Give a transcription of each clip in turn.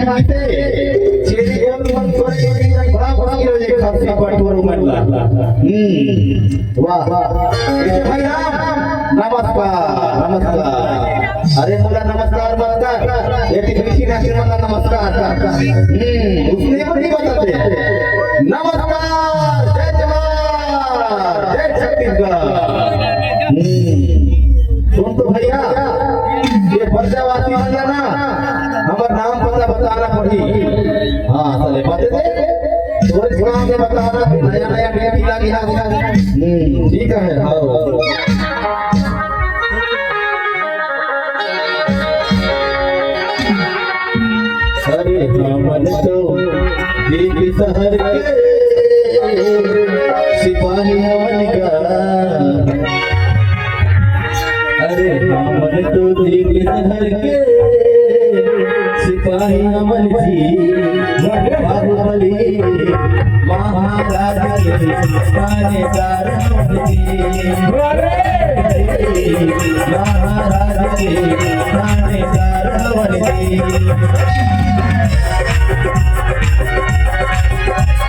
माहिती चेरी गोल मन थोडे बडा बडा किलो जे खासी पाठवर उमटला वाह इथे भैया नमस्कार नमस्कार अरे मुला नमस्कार नमस्कार ये तिसरी नाशिक मला नमस्कार उसने पण नहीं बताते नमस्कार जय जवान जय छत्तीसगढ़ सुन तो भैया ये पर्चावासी बन जाना हमारा नाम पता बताना पड़ी हाँ चले बता दे थोड़े नाम से बताना नया नया ड्यूटी लगी ना ठीक है हाँ अरे हमन तो दीप शहर के सिपाही हवन का अरे हमन तो दीप शहर के सिपाही अमन जी बाहुबली महाराज के थानेदार महाराज के थानेदार अमन जी महाराज के थानेदार महाराज के थानेदार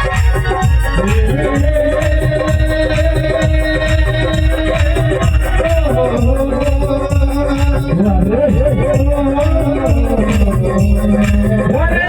अरे